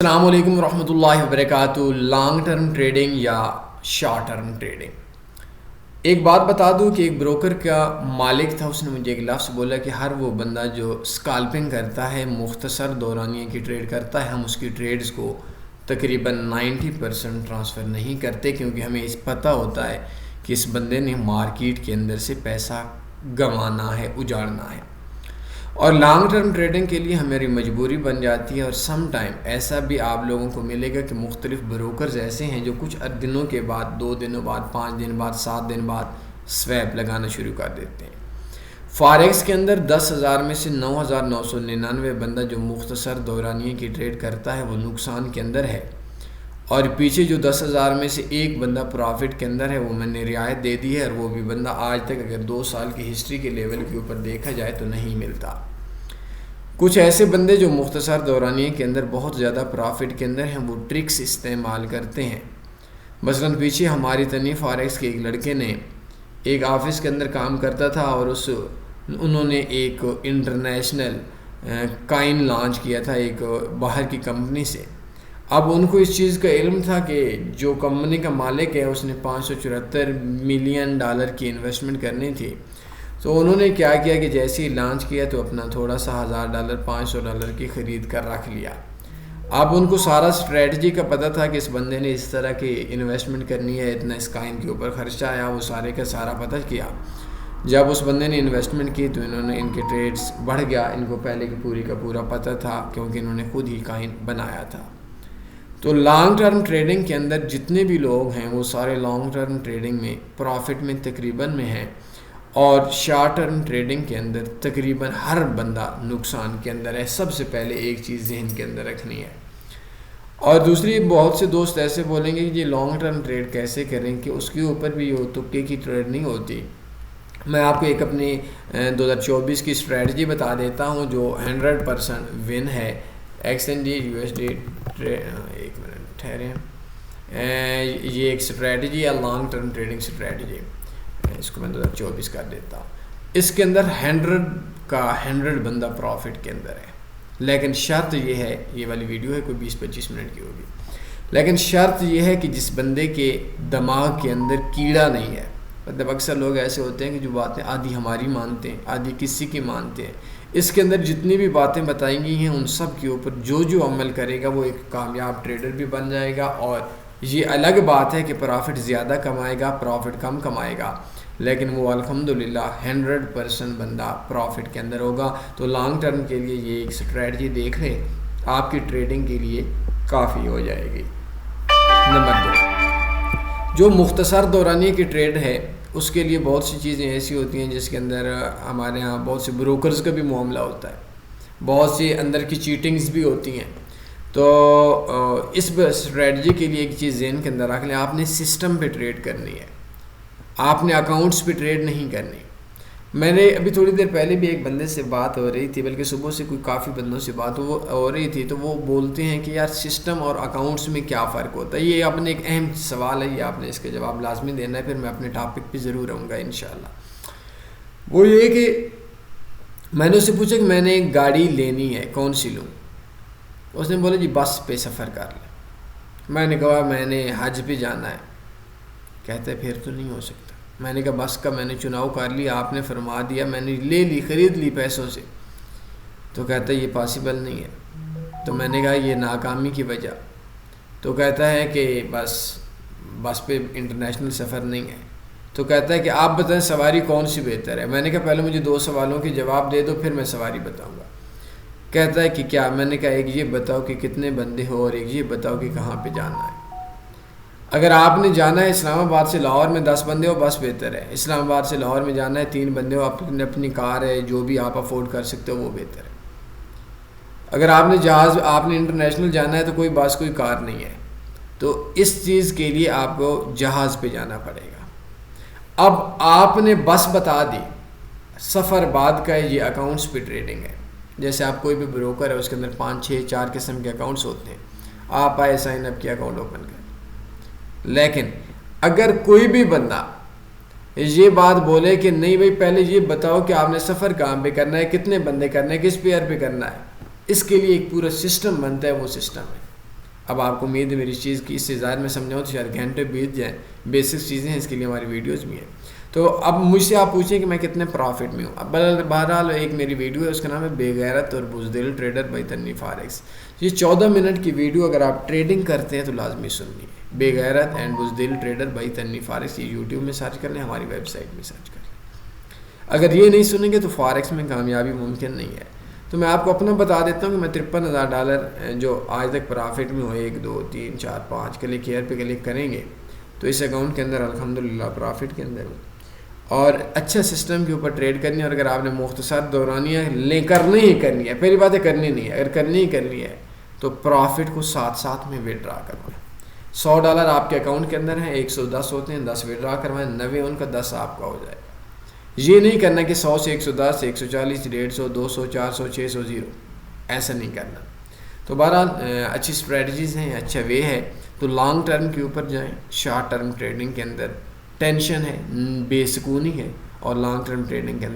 السلام علیکم ورحمۃ اللہ وبرکاتہ۔ لانگ ٹرم ٹریڈنگ یا شارٹ ٹرم ٹریڈنگ، ایک بات بتا دوں کہ ایک بروکر کا مالک تھا، اس نے مجھے ایک لفظ بولا کہ ہر وہ بندہ جو اسکالپنگ کرتا ہے، مختصر دورانیے کی ٹریڈ کرتا ہے، ہم اس کی ٹریڈز کو تقریباً 90% ٹرانسفر نہیں کرتے، کیونکہ ہمیں اس پتہ ہوتا ہے کہ اس بندے نے مارکیٹ کے اندر سے پیسہ گنوانا ہے، اجاڑنا ہے۔ اور لانگ ٹرم ٹریڈنگ کے لیے ہماری مجبوری بن جاتی ہے، اور سم ٹائم ایسا بھی آپ لوگوں کو ملے گا کہ مختلف بروکرز ایسے ہیں جو کچھ دنوں کے بعد، 2 دنوں بعد، 5 دن بعد، 7 دن بعد سویپ لگانا شروع کر دیتے ہیں۔ فاریکس کے اندر 10,000 میں سے 9,999 بندہ جو مختصر دورانیے کی ٹریڈ کرتا ہے وہ نقصان کے اندر ہے، اور پیچھے جو 10,000 میں سے ایک بندہ پروفٹ کے اندر ہے وہ میں نے رعایت دے دی ہے، اور وہ بھی بندہ آج تک اگر 2 سال کی ہسٹری کے لیول کے اوپر دیکھا جائے تو نہیں ملتا۔ کچھ ایسے بندے جو مختصر دورانیے کے اندر بہت زیادہ پروفٹ کے اندر ہیں، وہ ٹرکس استعمال کرتے ہیں۔ مثلاً پیچھے ہماری تنی فاریکس کے ایک لڑکے نے ایک آفس کے اندر کام کرتا تھا، اور انہوں نے ایک انٹرنیشنل کائن لانچ کیا تھا ایک باہر کی کمپنی سے۔ اب ان کو اس چیز کا علم تھا کہ جو کمپنی کا مالک ہے اس نے $574 ملین کی انویسٹمنٹ کرنی تھی، تو انہوں نے کیا کیا کہ جیسے ہی لانچ کیا تو اپنا تھوڑا سا $1,000 $500 کی خرید کر رکھ لیا۔ اب ان کو سارا اسٹریٹجی کا پتہ تھا کہ اس بندے نے اس طرح کی انویسٹمنٹ کرنی ہے، اتنا اس کائن کے اوپر خرچہ آیا، وہ سارے کا سارا پتہ کیا۔ جب اس بندے نے انویسٹمنٹ کی تو انہوں نے ان کے ٹریڈز بڑھ گیا، ان کو پہلے کی پوری کا پورا پتہ تھا کیونکہ انہوں نے خود ہی کائن بنایا تھا۔ تو لانگ ٹرم ٹریڈنگ کے اندر جتنے بھی لوگ ہیں وہ سارے لانگ ٹرم ٹریڈنگ میں پروفٹ میں تقریباً میں ہیں، اور شارٹ ٹرم ٹریڈنگ کے اندر تقریباً ہر بندہ نقصان کے اندر ہے۔ سب سے پہلے ایک چیز ذہن کے اندر رکھنی ہے۔ اور دوسری، بہت سے دوست ایسے بولیں گے کہ یہ لانگ ٹرم ٹریڈ کیسے کریں، کہ اس کے اوپر بھی یہ تکے کی ٹریڈ نہیں ہوتی۔ میں آپ کو ایک اپنی 2024 کی اسٹریٹجی بتا دیتا ہوں جو 100% ون ہے۔ XND USD ایک منٹ ٹھہریں، یہ ایک اسٹریٹجی ہے لانگ ٹرم ٹریڈنگ اسٹریٹجی، اس کو میں 2024 کر دیتا ہوں۔ اس کے اندر 100 بندہ پروفٹ کے اندر ہے، لیکن شرط یہ ہے، یہ والی ویڈیو ہے کوئی 20-25 منٹ کی ہوگی، لیکن شرط یہ ہے کہ جس بندے کے دماغ کے اندر کیڑا نہیں ہے۔ مطلب اکثر لوگ ایسے ہوتے ہیں کہ جو باتیں آدھی ہماری مانتے ہیں، آدھی کسی کی مانتے ہیں۔ اس کے اندر جتنی بھی باتیں بتائی گئی ہیں ان سب کے اوپر جو عمل کرے گا وہ ایک کامیاب ٹریڈر بھی بن جائے گا۔ اور یہ الگ بات ہے کہ پروفٹ زیادہ کمائے گا، پروفٹ کم کمائے گا، لیکن وہ الحمدللہ 100% بندہ پروفٹ کے اندر ہوگا۔ تو لانگ ٹرم کے لیے یہ ایک اسٹریٹجی دیکھ لیں، آپ کی ٹریڈنگ کے لیے کافی ہو جائے گی۔ نمبر 2، جو مختصر دورانیے کی ٹریڈ ہے اس کے لیے بہت سی چیزیں ایسی ہوتی ہیں جس کے اندر ہمارے ہاں بہت سے بروکرز کا بھی معاملہ ہوتا ہے، بہت سی اندر کی چیٹنگز بھی ہوتی ہیں۔ تو اس اسٹریٹجی کے لیے ایک چیز ذہن کے اندر رکھ لیں، آپ نے سسٹم پہ ٹریڈ کرنی ہے، آپ نے اکاؤنٹس پہ ٹریڈ نہیں کرنی۔ میں نے ابھی تھوڑی دیر پہلے بھی ایک بندے سے بات ہو رہی تھی، بلکہ صبح سے کوئی کافی بندوں سے بات ہو رہی تھی، تو وہ بولتے ہیں کہ یار سسٹم اور اکاؤنٹس میں کیا فرق ہوتا ہے۔ یہ اپنے ایک اہم سوال ہے، یہ آپ نے اس کا جواب لازمی دینا ہے، پھر میں اپنے ٹاپک پہ ضرور آؤں گا انشاءاللہ۔ وہ یہ کہ میں نے اس سے پوچھا کہ میں نے ایک گاڑی لینی ہے، کون سی لوں؟ اس نے بولا جی بس پہ سفر کر لیں۔ میں نے کہا میں نے حج پہ جانا ہے، کہتے پھر تو نہیں ہو سکتا۔ میں نے کہا بس کا میں نے چناؤ کر لیا، آپ نے فرما دیا، میں نے لے لی، خرید لی پیسوں سے، تو کہتا ہے یہ پاسبل نہیں ہے۔ تو میں نے کہا یہ ناکامی کی وجہ، تو کہتا ہے کہ بس پہ انٹرنیشنل سفر نہیں ہے۔ تو کہتا ہے کہ آپ بتائیں سواری کون سی بہتر ہے؟ میں نے کہا پہلے مجھے 2 سوالوں کے جواب دے دو پھر میں سواری بتاؤں گا۔ کہتا ہے کہ کیا؟ میں نے کہا ایک یہ بتاؤ کہ کتنے بندے ہو، اور ایک یہ بتاؤ کہ کہاں پہ جانا ہے۔ اگر آپ نے جانا ہے اسلام آباد سے لاہور میں 10 بندے ہو بس بہتر ہے، اسلام آباد سے لاہور میں جانا ہے 3 بندے ہو، اپنی کار ہے، جو بھی آپ افورڈ کر سکتے ہو وہ بہتر ہے۔ اگر آپ نے انٹرنیشنل جانا ہے تو کوئی بس کوئی کار نہیں ہے، تو اس چیز کے لیے آپ کو جہاز پہ جانا پڑے گا۔ اب آپ نے بس بتا دی، سفر بعد کا ہے، یہ اکاؤنٹس پہ ٹریڈنگ ہے۔ جیسے آپ کوئی بھی بروکر ہے اس کے اندر 5-6-4 قسم کے اکاؤنٹس ہوتے ہیں، آپ آئے سائن اپ کیا، اکاؤنٹ اوپن کر۔ لیکن اگر کوئی بھی بندہ یہ بات بولے کہ نہیں بھائی پہلے یہ بتاؤ کہ آپ نے سفر کہاں پہ کرنا ہے، کتنے بندے کرنا ہے، کس پیئر پہ کرنا ہے، اس کے لیے ایک پورا سسٹم بنتا ہے، وہ سسٹم ہے۔ اب آپ کو امید ہے میری چیز کی اس سے زیادہ میں سمجھاؤں تو شاید گھنٹے بیت جائیں. بیسک چیزیں ہیں, اس کے لیے ہماری ویڈیوز بھی ہیں. تو اب مجھ سے آپ پوچھیں کہ میں کتنے پروفٹ میں ہوں. اب بہرحال ایک میری ویڈیو ہے, اس کا نام ہے بے غیرت اور بزدل ٹریڈر بائی تنویر فارکس. یہ 14 منٹ کی ویڈیو اگر آپ ٹریڈنگ کرتے ہیں تو لازمی سننی ہے. بے غیرت اینڈ بزدل ٹریڈر بائی تنویر فارکس, یہ یوٹیوب میں سرچ کر لیں, ہماری ویب سائٹ میں سرچ کر لیں. اگر یہ نہیں سنیں گے تو فارکس میں کامیابی ممکن نہیں ہے. تو میں آپ کو اپنا بتا دیتا ہوں کہ میں $53,000 جو آج تک پرافٹ میں ہوں, 1 2 3 4 5 کلک ہیئر پہ کلک کریں گے تو اس اکاؤنٹ کے اندر الحمدللہ پرافٹ کے اندر ہوں. اور اچھا سسٹم کے اوپر ٹریڈ کرنی ہے. اور اگر آپ نے مختصر دورانیہ کرنی ہی کرنی ہے, پہلی بات ہے کرنی نہیں ہے, اگر کرنی ہی کرنی ہے تو پرافٹ کو ساتھ ساتھ میں وڈرا کروائیں. $100 آپ کے اکاؤنٹ کے اندر ہیں, 110 ہوتے ہیں, 10 وڈرا کروائیں, 90 ان کا 10 آپ کا ہو جائے. یہ نہیں کرنا کہ 100 سے 110 140 150 200 400 600 0, ایسا نہیں کرنا. تو بہرحال اچھی اسٹریٹجیز ہیں, اچھا وے ہے. تو لانگ ٹرم کے اوپر جائیں. شارٹ ٹرم ٹریڈنگ کے اندر ٹینشن ہے, بے سکونی ہے, اور لانگ ٹرم ٹریڈنگ کے اندر